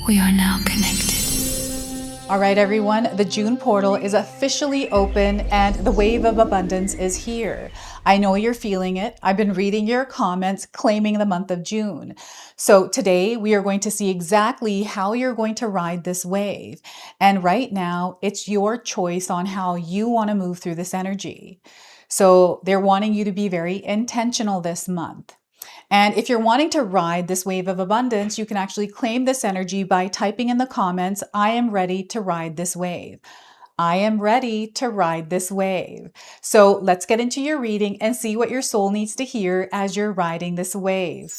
We are now connected. All right, everyone, the June portal is officially open and the wave of abundance is here. I know you're feeling it. I've been reading your comments claiming the month of June. So today we are going to see exactly how you're going to ride this wave. And right now, it's your choice on how you want to move through this energy. So they're wanting you to be very intentional this month. And if you're wanting to ride this wave of abundance, you can actually claim this energy by typing in the comments, I am ready to ride this wave. I am ready to ride this wave. So let's get into your reading and see what your soul needs to hear as you're riding this wave.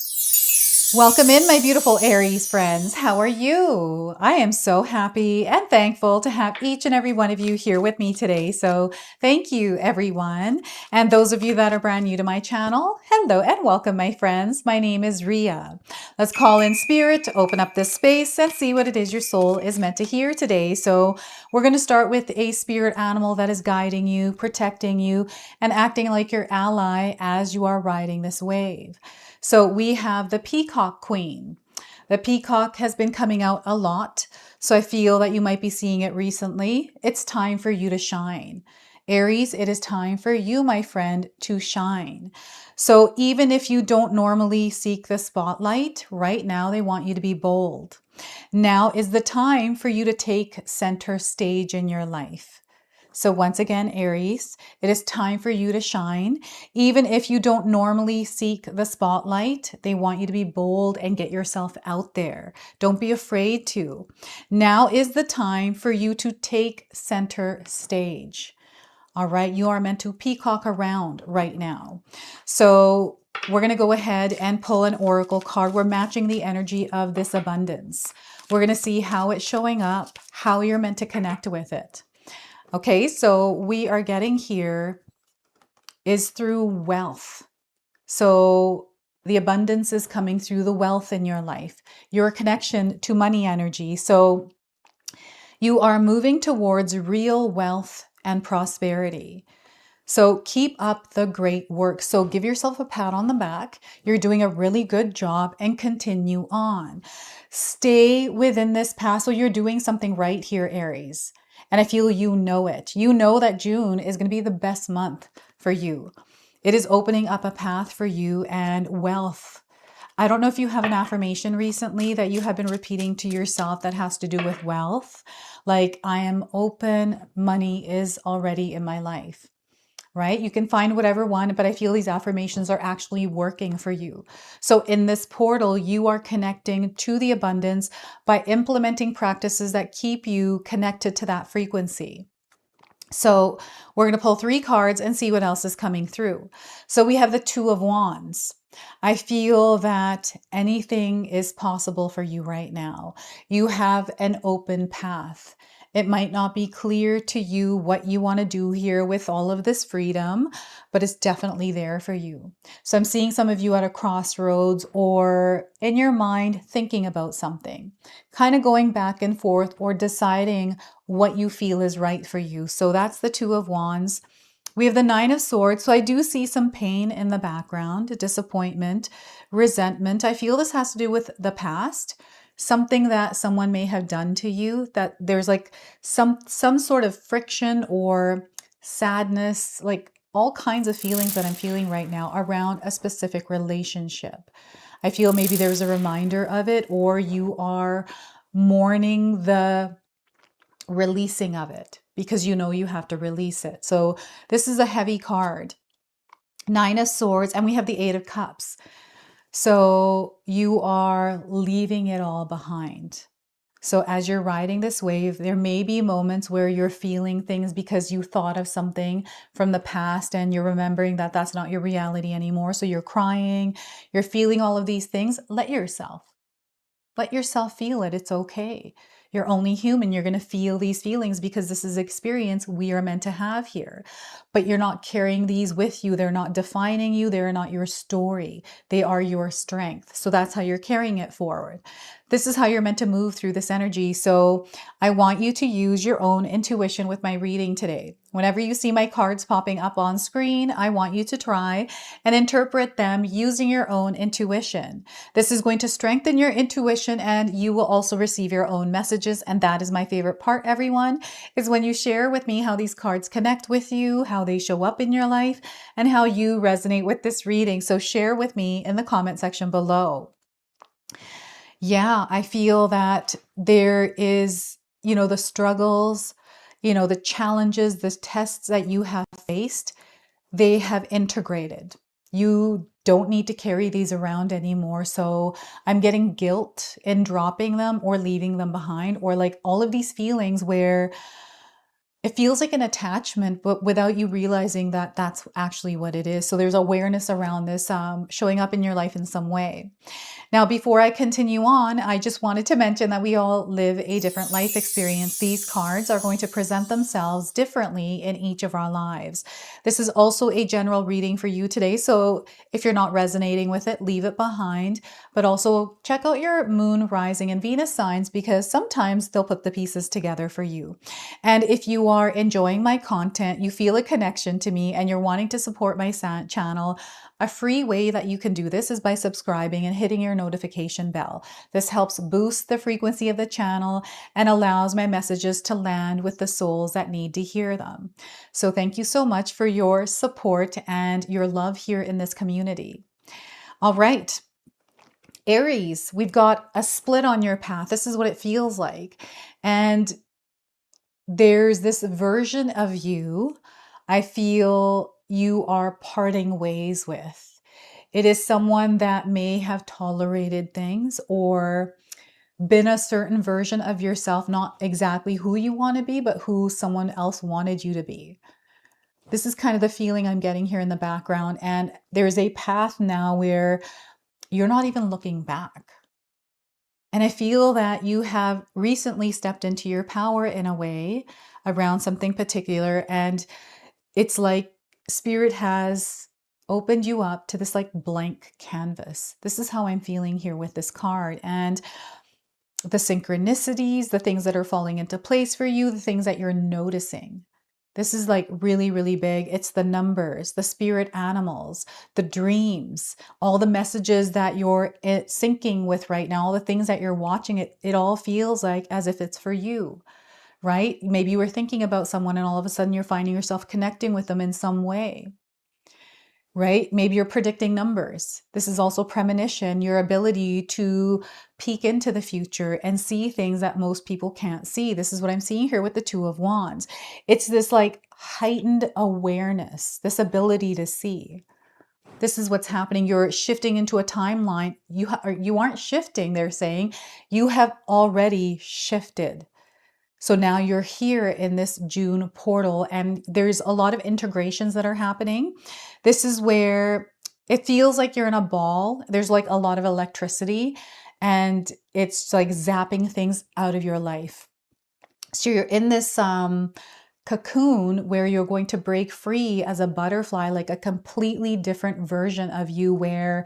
Welcome in, my beautiful Aries friends. How are you? I am so happy and thankful to have each and every one of you here with me today. So thank you, everyone. And those of you that are brand new to my channel, hello and welcome, my friends. My name is Ria. Let's call in spirit to open up this space and see what it is your soul is meant to hear today. So we're going to start with a spirit animal that is guiding you, protecting you, and acting like your ally as you are riding this wave. So we have the Peacock Queen. The peacock has been coming out a lot, so I feel that you might be seeing it recently. It's time for you to shine. Aries, it is time for you, my friend, to shine. So even if you don't normally seek the spotlight, right now they want you to be bold. Now is the time for you to take center stage in your life. So once again, Aries, it is time for you to shine. Even if you don't normally seek the spotlight, they want you to be bold and get yourself out there. Don't be afraid to. Now is the time for you to take center stage. All right, you are meant to peacock around right now. So we're going to go ahead and pull an oracle card. We're matching the energy of this abundance. We're going to see how it's showing up, how you're meant to connect with it. Okay, so we are getting here is through wealth. So the abundance is coming through the wealth in your life, your connection to money energy. So you are moving towards real wealth and prosperity. So keep up the great work. So give yourself a pat on the back. You're doing a really good job and continue on. Stay within this path. So you're doing something right here, Aries. And I feel you know it. You know that June is going to be the best month for you. It is opening up a path for you and wealth. I don't know if you have an affirmation recently that you have been repeating to yourself that has to do with wealth. Like, I am open, money is already in my life. Right? You can find whatever one, but I feel these affirmations are actually working for you. So in this portal, you are connecting to the abundance by implementing practices that keep you connected to that frequency. So we're going to pull 3 cards and see what else is coming through. So we have the Two of Wands. I feel that anything is possible for you right now. You have an open path. It might not be clear to you what you want to do here with all of this freedom, but it's definitely there for you. So I'm seeing some of you at a crossroads or in your mind thinking about something, kind of going back and forth or deciding what you feel is right for you. So that's the Two of Wands. We have the Nine of Swords. So I do see some pain in the background, disappointment, resentment. I feel this has to do with the past, something that someone may have done to you, that there's like some sort of friction or sadness, like all kinds of feelings that I'm feeling right now around a specific relationship. I feel maybe there's a reminder of it, or you are mourning the releasing of it because you know you have to release it. So this is a heavy card. Nine of Swords, and we have the Eight of Cups. So you are leaving it all behind. So as you're riding this wave, there may be moments where you're feeling things because you thought of something from the past and you're remembering that that's not your reality anymore. So you're crying, you're feeling all of these things. Let yourself feel it. It's okay. You're only human. You're going to feel these feelings because this is experience we are meant to have here. But you're not carrying these with you. They're not defining you. They're not your story. They are your strength. So that's how you're carrying it forward. This is how you're meant to move through this energy. So I want you to use your own intuition with my reading today. Whenever you see my cards popping up on screen, I want you to try and interpret them using your own intuition. This is going to strengthen your intuition, and you will also receive your own messages. And that is my favorite part, everyone, is when you share with me how these cards connect with you, how they show up in your life, and how you resonate with this reading. So share with me in the comment section below. Yeah, I feel that there is, the struggles, the challenges, the tests that you have faced, they have integrated. You don't need to carry these around anymore. So I'm getting guilt in dropping them or leaving them behind, or like all of these feelings where it feels like an attachment, but without you realizing that that's actually what it is. So there's awareness around this showing up in your life in some way. Now, before I continue on, I just wanted to mention that we all live a different life experience. These cards are going to present themselves differently in each of our lives. This is also a general reading for you today. So if you're not resonating with it, leave it behind. But also check out your moon, rising, and Venus signs, because sometimes they'll put the pieces together for you. And if you are enjoying my content, you feel a connection to me, and you're wanting to support my channel, a free way that you can do this is by subscribing and hitting your notification bell. This helps boost the frequency of the channel and allows my messages to land with the souls that need to hear them. So thank you so much for your support and your love here in this community. All right. Aries, we've got a split on your path. This is what it feels like. And there's this version of you I feel you are parting ways with. It is someone that may have tolerated things or been a certain version of yourself, not exactly who you want to be, but who someone else wanted you to be. This is kind of the feeling I'm getting here in the background. And there's a path now where you're not even looking back. And I feel that you have recently stepped into your power in a way around something particular. And it's like Spirit has opened you up to this like blank canvas. This is how I'm feeling here with this card. And the synchronicities, the things that are falling into place for you, the things that you're noticing. This is like really, really big. It's the numbers, the spirit animals, the dreams, all the messages that you're syncing with right now, all the things that you're watching. It all feels like as if it's for you, right? Maybe you were thinking about someone and all of a sudden you're finding yourself connecting with them in some way, right? Maybe you're predicting numbers. This is also premonition, your ability to peek into the future and see things that most people can't see. This is what I'm seeing here with the Two of Wands. It's this like heightened awareness, this ability to see. This is what's happening. You're shifting into a timeline. You aren't shifting, they're saying. You have already shifted. So now you're here in this June portal, and there's a lot of integrations that are happening. This is where it feels like you're in a ball. There's like a lot of electricity, and it's like zapping things out of your life. So you're in this cocoon where you're going to break free as a butterfly, like a completely different version of you, where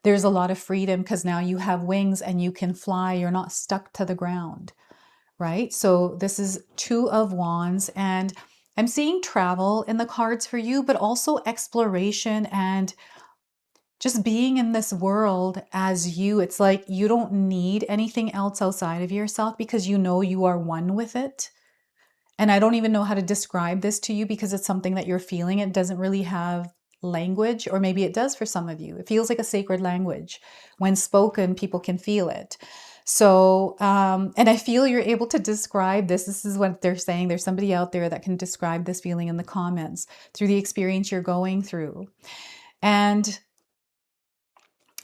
there's a lot of freedom because now you have wings and you can fly. You're not stuck to the ground. Right? So this is Two of Wands, and I'm seeing travel in the cards for you, but also exploration and just being in this world as you. It's like you don't need anything else outside of yourself because you know you are one with it. And I don't even know how to describe this to you because it's something that you're feeling. It doesn't really have language, or maybe it does for some of you. It feels like a sacred language. When spoken, people can feel it. So, and I feel you're able to describe this. This is what they're saying. There's somebody out there that can describe this feeling in the comments through the experience you're going through. And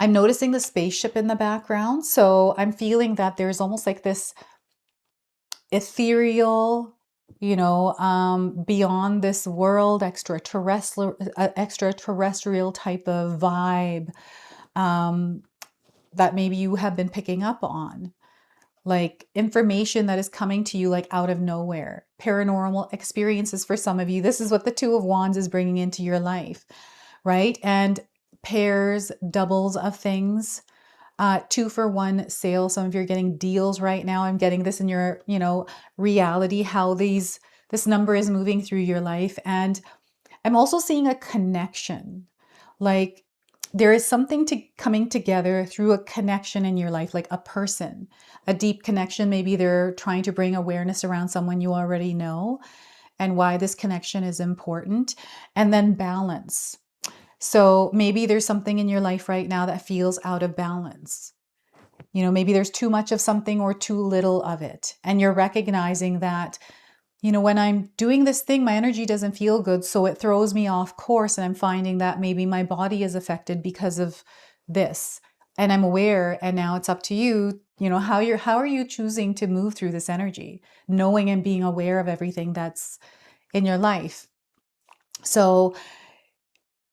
I'm noticing the spaceship in the background. So I'm feeling that there's almost like this ethereal, beyond this world, extraterrestrial type of vibe that maybe you have been picking up on. Like information that is coming to you like out of nowhere, paranormal experiences for some of you. This is what the Two of Wands is bringing into your life, right? And pairs, doubles of things. 2-for-1 sale. Some of you are getting deals right now. I'm getting this in your, reality, how this number is moving through your life. And I'm also seeing a connection. Like there is something coming together through a connection in your life, like a person, a deep connection. Maybe they're trying to bring awareness around someone you already know and why this connection is important. And then balance. So maybe there's something in your life right now that feels out of balance. Maybe there's too much of something or too little of it. And you're recognizing that, when I'm doing this thing, my energy doesn't feel good. So it throws me off course. And I'm finding that maybe my body is affected because of this. And I'm aware. And now it's up to you, how are you choosing to move through this energy, knowing and being aware of everything that's in your life. So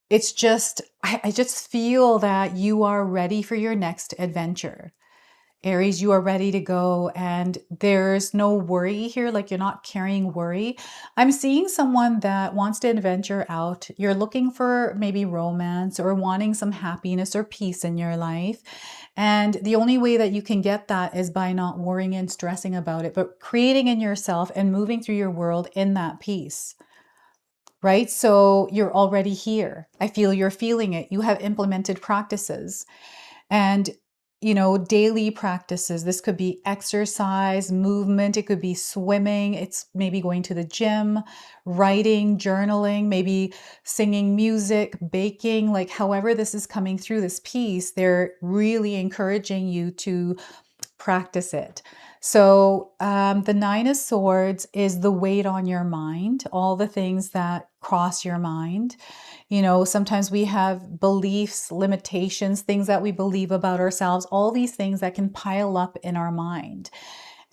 it's just, I just feel that you are ready for your next adventure. Aries, you are ready to go and there's no worry here. Like you're not carrying worry. I'm seeing someone that wants to adventure out. You're looking for maybe romance or wanting some happiness or peace in your life. And the only way that you can get that is by not worrying and stressing about it, but creating in yourself and moving through your world in that peace. Right? So you're already here. I feel you're feeling it. You have implemented practices and, daily practices. This could be exercise, movement. It could be swimming. It's maybe going to the gym, writing, journaling, maybe singing music, baking, like however this is coming through this piece, they're really encouraging you to practice it. So the Nine of Swords is the weight on your mind, all the things that cross your mind. Sometimes we have beliefs, limitations, things that we believe about ourselves, all these things that can pile up in our mind.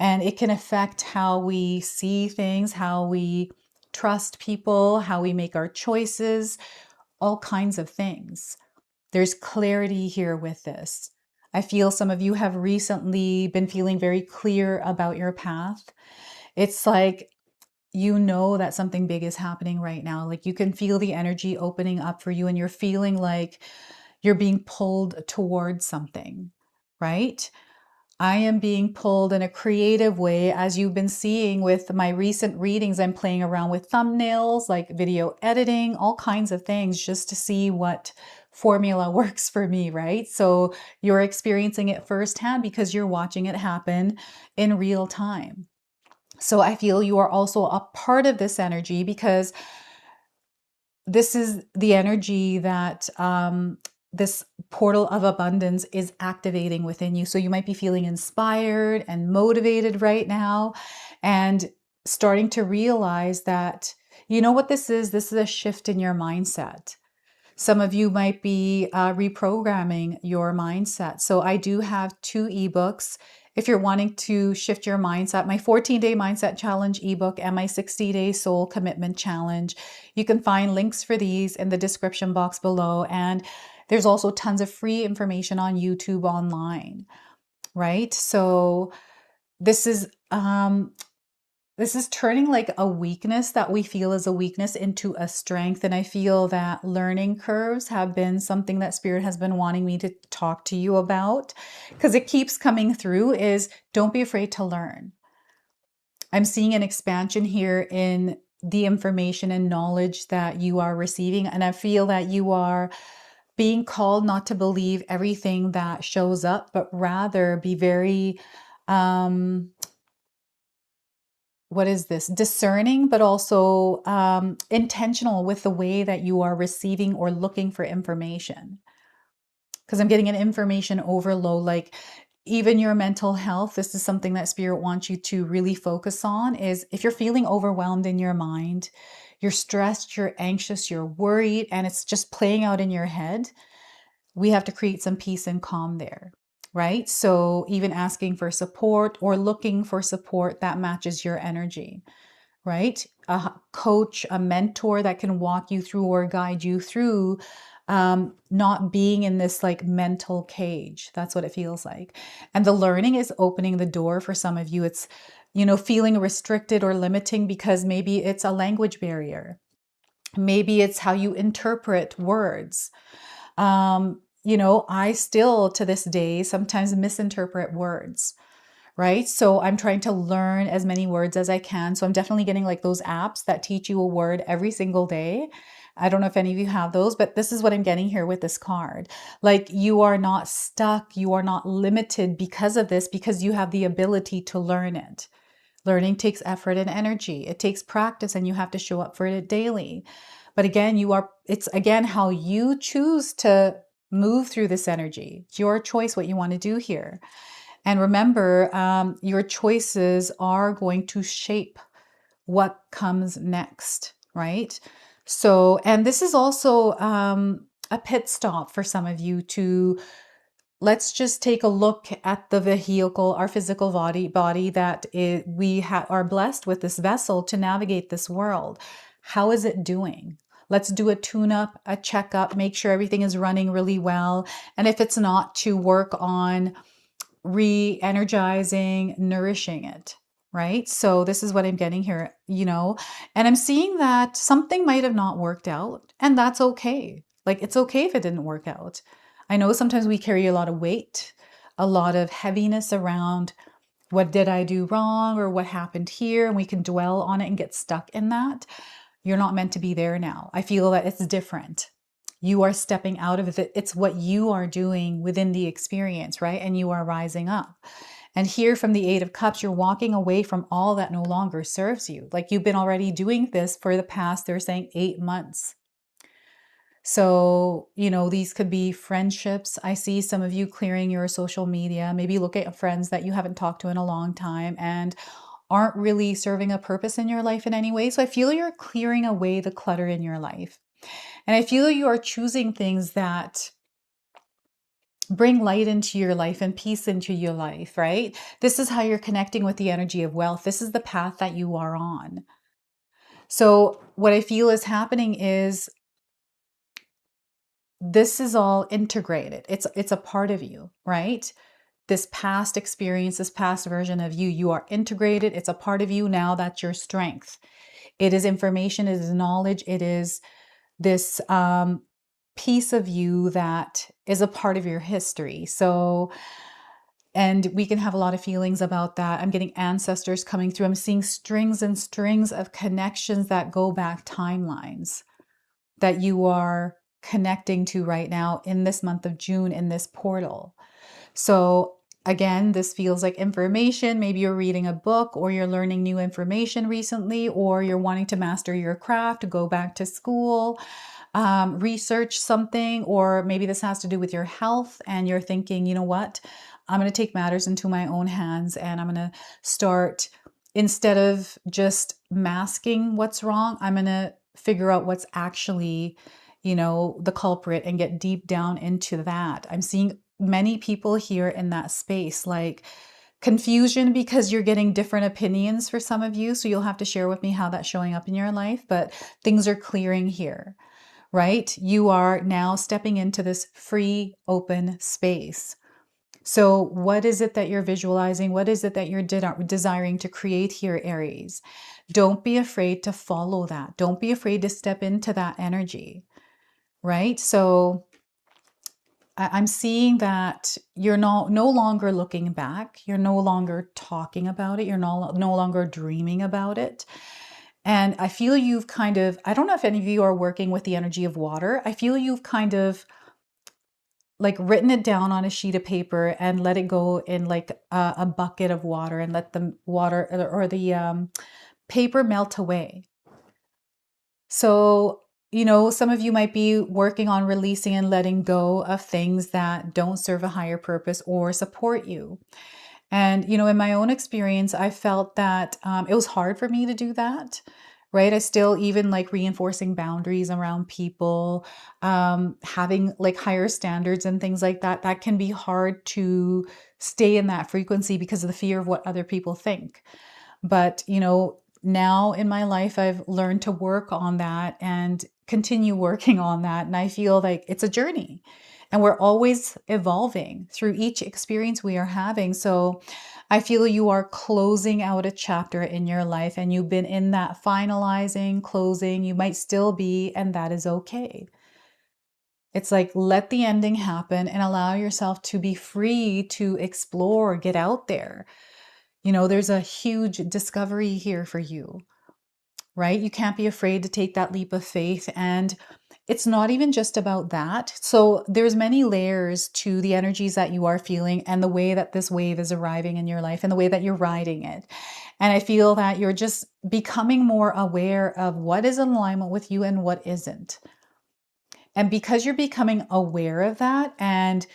And it can affect how we see things, how we trust people, how we make our choices, all kinds of things. There's clarity here with this. I feel some of you have recently been feeling very clear about your path. It's like that something big is happening right now. Like you can feel the energy opening up for you and you're feeling like you're being pulled towards something, right? I am being pulled in a creative way. As you've been seeing with my recent readings, I'm playing around with thumbnails, like video editing, all kinds of things just to see what formula works for me, right? So you're experiencing it firsthand because you're watching it happen in real time. So I feel you are also a part of this energy because this is the energy that this portal of abundance is activating within you. So you might be feeling inspired and motivated right now and starting to realize that, what this is? This is a shift in your mindset. Some of you might be reprogramming your mindset. So I do have 2 ebooks. If you're wanting to shift your mindset, my 14-day mindset challenge ebook and my 60-day soul commitment challenge, you can find links for these in the description box below. And there's also tons of free information on YouTube online, right? So this is turning like a weakness that we feel is a weakness into a strength. And I feel that learning curves have been something that Spirit has been wanting me to talk to you about because it keeps coming through is don't be afraid to learn. I'm seeing an expansion here in the information and knowledge that you are receiving. And I feel that you are being called not to believe everything that shows up, but rather be very, discerning, but also intentional with the way that you are receiving or looking for information. Because I'm getting an information overload, like even your mental health. This is something that Spirit wants you to really focus on is if you're feeling overwhelmed in your mind, you're stressed, you're anxious, you're worried, and it's just playing out in your head, we have to create some peace and calm there. Right? So even asking for support or looking for support that matches your energy. Right? A coach, a mentor that can walk you through or guide you through not being in this like mental cage. That's what it feels like. And the learning is opening the door for some of you. It's, feeling restricted or limiting because maybe it's a language barrier. Maybe it's how you interpret words. I still to this day sometimes misinterpret words, right? So I'm trying to learn as many words as I can. So I'm definitely getting like those apps that teach you a word every single day. I don't know if any of you have those, but this is what I'm getting here with this card. Like you are not stuck, you are not limited because of this, because you have the ability to learn it. Learning takes effort and energy. It takes practice and you have to show up for it daily. But again, it's again how you choose to move through this energy. It's your choice what you want to do here. And remember, your choices are going to shape what comes next, right? So, and this is also a pit stop for some of you to let's just take a look at the vehicle, our physical body that are blessed with this vessel to navigate this world. How is it doing? Let's do a tune-up, a checkup, make sure everything is running really well. And if it's not, to work on re-energizing, nourishing it, right? So this is what I'm getting here, and I'm seeing that something might have not worked out, and that's okay. Like, it's okay if it didn't work out. I know sometimes we carry a lot of weight, a lot of heaviness around what did I do wrong or what happened here, and we can dwell on it and get stuck in that. You're not meant to be there now. I feel that it's different. You are stepping out of it. It's what you are doing within the experience, right? And you are rising up. And here from the Eight of Cups, you're walking away from all that no longer serves you. Like you've been already doing this for the past, they're saying 8 months. So, these could be friendships. I see some of you clearing your social media. Maybe look at friends that you haven't talked to in a long time and aren't really serving a purpose in your life in any way. So I feel you're clearing away the clutter in your life. And I feel you are choosing things that bring light into your life and peace into your life, right? This is how you're connecting with the energy of wealth. This is the path that you are on. So what I feel is happening is this is all integrated. It's a part of you, right? This past experience, this past version of you, you are integrated. It's a part of you now. That's your strength. It is information. It is knowledge. It is this piece of you that is a part of your history. So, and we can have a lot of feelings about that. I'm getting ancestors coming through. I'm seeing strings and strings of connections that go back timelines that you are connecting to right now in this month of June in this portal. So again, this feels like information. Maybe you're reading a book or you're learning new information recently, or you're wanting to master your craft, go back to school, research something, or maybe this has to do with your health and you're thinking, you know what, I'm going to take matters into my own hands and I'm going to start, instead of just masking what's wrong, I'm going to figure out what's actually, the culprit and get deep down into that. I'm seeing many people here in that space, like confusion because you're getting different opinions for some of you. So you'll have to share with me how that's showing up in your life, but things are clearing here, right? You are now stepping into this free, open space. So what is it that you're visualizing? What is it that you're desiring to create here, Aries? Don't be afraid to follow that. Don't be afraid to step into that energy, right? So I'm seeing that you're no longer looking back. You're no longer talking about it. You're no longer dreaming about it. And I feel you've kind of, I don't know if any of you are working with the energy of water. I feel you've kind of like written it down on a sheet of paper and let it go in like a bucket of water and let the water or the paper melt away. So, some of you might be working on releasing and letting go of things that don't serve a higher purpose or support you. And, in my own experience, I felt that it was hard for me to do that, right? I still even like reinforcing boundaries around people, having like higher standards and things like that. That can be hard to stay in that frequency because of the fear of what other people think. But, now in my life, I've learned to work on that and continue working on that. And I feel like it's a journey and we're always evolving through each experience we are having. So I feel you are closing out a chapter in your life and you've been in that finalizing, closing, you might still be, and that is okay. It's like, let the ending happen and allow yourself to be free to explore, get out there. You know, there's a huge discovery here for you, right? You can't be afraid to take that leap of faith. And it's not even just about that. So there's many layers to the energies that you are feeling and the way that this wave is arriving in your life and the way that you're riding it. And I feel that you're just becoming more aware of what is in alignment with you and what isn't. And because you're becoming aware of that, and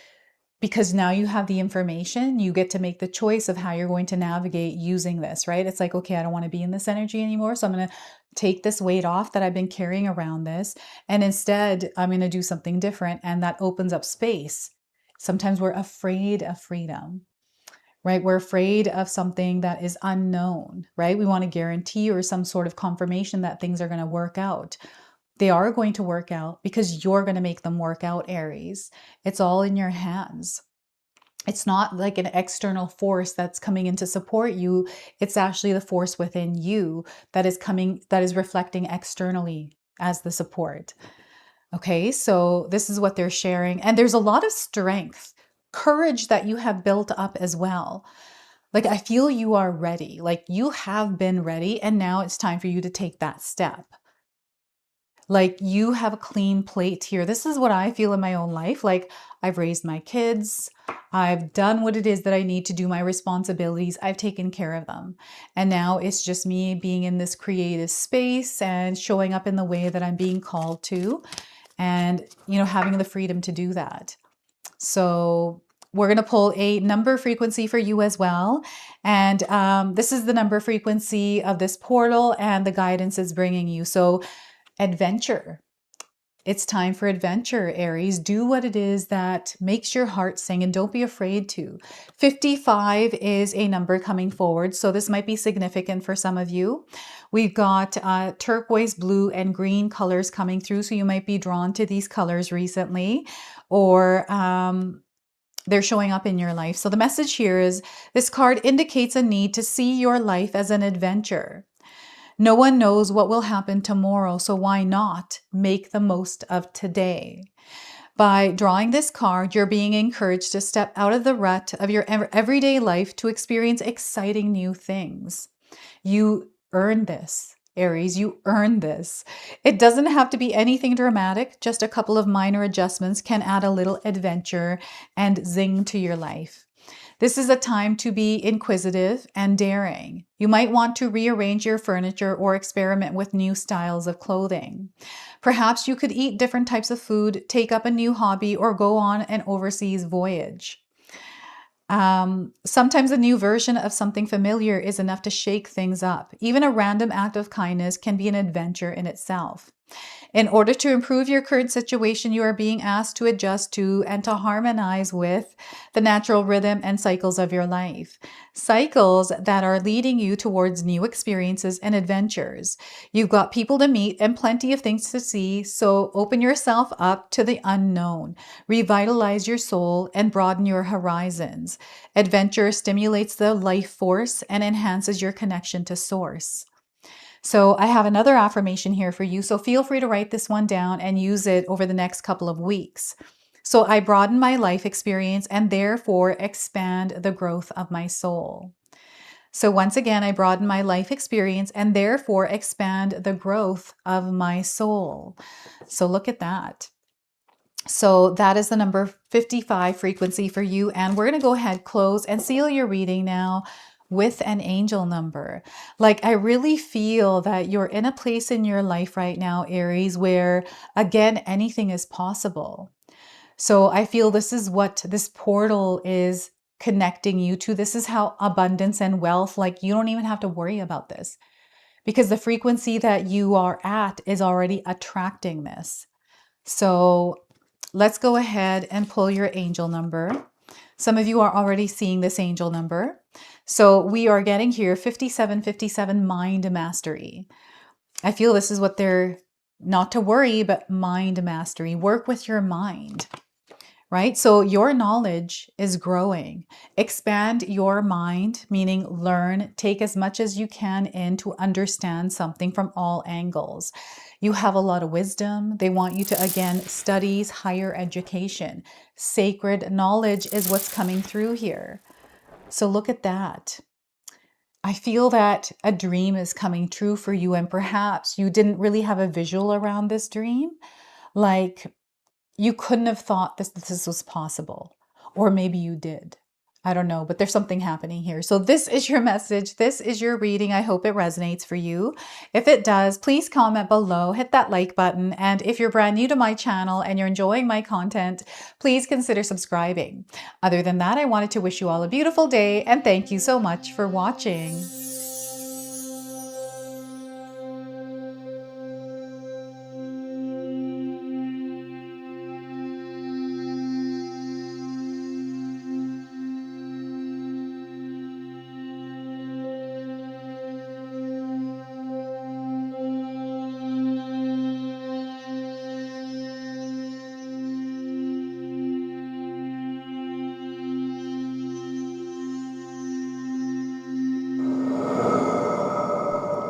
because now you have the information, you get to make the choice of how you're going to navigate using this, right? It's like, okay, I don't want to be in this energy anymore. So I'm going to take this weight off that I've been carrying around this. And instead, I'm going to do something different. And that opens up space. Sometimes we're afraid of freedom, right? We're afraid of something that is unknown, right? We want a guarantee or some sort of confirmation that things are going to work out. They are going to work out because you're going to make them work out, Aries. It's all in your hands. It's not like an external force that's coming in to support you. It's actually the force within you that is coming, that is reflecting externally as the support. Okay, so this is what they're sharing. And there's a lot of strength, courage that you have built up as well. Like, I feel you are ready. Like, you have been ready, and now it's time for you to take that step. Like, you have a clean plate here. This is what I feel in my own life. Like, I've raised my kids. I've done what it is that I need to do, my responsibilities. I've taken care of them. And now it's just me being in this creative space and showing up in the way that I'm being called to, and, you know, having the freedom to do that. So we're going to pull a number frequency for you as well. And this is the number frequency of this portal, and the guidance is bringing you. So adventure. It's time for adventure, Aries. Do what it is that makes your heart sing, and don't be afraid to. 55 is a number coming forward, so this might be significant for some of you. We've got turquoise, blue, and green colors coming through, so you might be drawn to these colors recently, or they're showing up in your life. So the message here is, this card indicates a need to see your life as an adventure. No one knows what will happen tomorrow, so why not make the most of today? By drawing this card, you're being encouraged to step out of the rut of your everyday life to experience exciting new things. You earned this, Aries. You earned this. It doesn't have to be anything dramatic. Just a couple of minor adjustments can add a little adventure and zing to your life. This is a time to be inquisitive and daring. You might want to rearrange your furniture or experiment with new styles of clothing. Perhaps you could eat different types of food, take up a new hobby, or go on an overseas voyage. Sometimes a new version of something familiar is enough to shake things up. Even a random act of kindness can be an adventure in itself. In order to improve your current situation, you are being asked to adjust to and to harmonize with the natural rhythm and cycles of your life. Cycles that are leading you towards new experiences and adventures. You've got people to meet and plenty of things to see, so open yourself up to the unknown. Revitalize your soul and broaden your horizons. Adventure stimulates the life force and enhances your connection to source. So I have another affirmation here for you. So feel free to write this one down and use it over the next couple of weeks. So I broaden my life experience and therefore expand the growth of my soul. So once again, I broaden my life experience and therefore expand the growth of my soul. So look at that. So that is the number 55 frequency for you. And we're going to go ahead, close, and seal your reading now with an angel number. Like, I really feel that you're in a place in your life right now, Aries, where, again, anything is possible. So I feel this is what this portal is connecting you to. This is how abundance and wealth, like, you don't even have to worry about this, because the frequency that you are at is already attracting this. So let's go ahead and pull your angel number. Some of you are already seeing this angel number. So we are getting here 5757, mind mastery. I feel this is what they're, not to worry, but mind mastery. Work with your mind, right? So your knowledge is growing. Expand your mind, meaning learn, take as much as you can in to understand something from all angles. You have a lot of wisdom. They want you to, again, studies, higher education. Sacred knowledge is what's coming through here. So look at that. I feel that a dream is coming true for you, and perhaps you didn't really have a visual around this dream. Like, you couldn't have thought this was possible, or maybe you did. I don't know, but there's something happening here. So this is your message. This is your reading. I hope it resonates for you. If it does, please comment below, hit that like button. And if you're brand new to my channel and you're enjoying my content, please consider subscribing. Other than that, I wanted to wish you all a beautiful day and thank you so much for watching.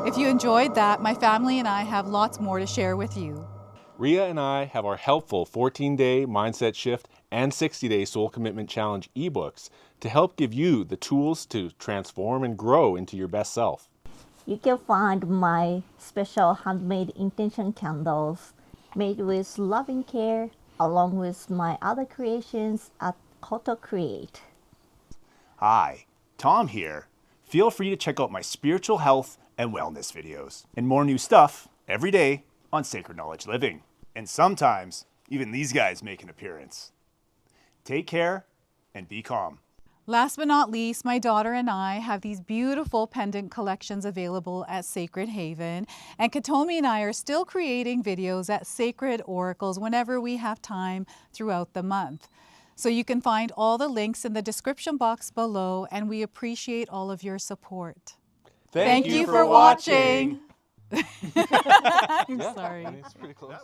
If you enjoyed that, my family and I have lots more to share with you. Ria and I have our helpful 14-day mindset shift and 60-day soul commitment challenge ebooks to help give you the tools to transform and grow into your best self. You can find my special handmade intention candles made with loving care along with my other creations at Koto Create. Hi, Tom here. Feel free to check out my spiritual health and wellness videos and more new stuff every day on Sacred Knowledge Living. And sometimes even these guys make an appearance. Take care and be calm. Last but not least, my daughter and I have these beautiful pendant collections available at Sacred Haven. And Katomi and I are still creating videos at Sacred Oracles whenever we have time throughout the month. So you can find all the links in the description box below, and we appreciate all of your support. Thank you for watching. I'm sorry. It's pretty close.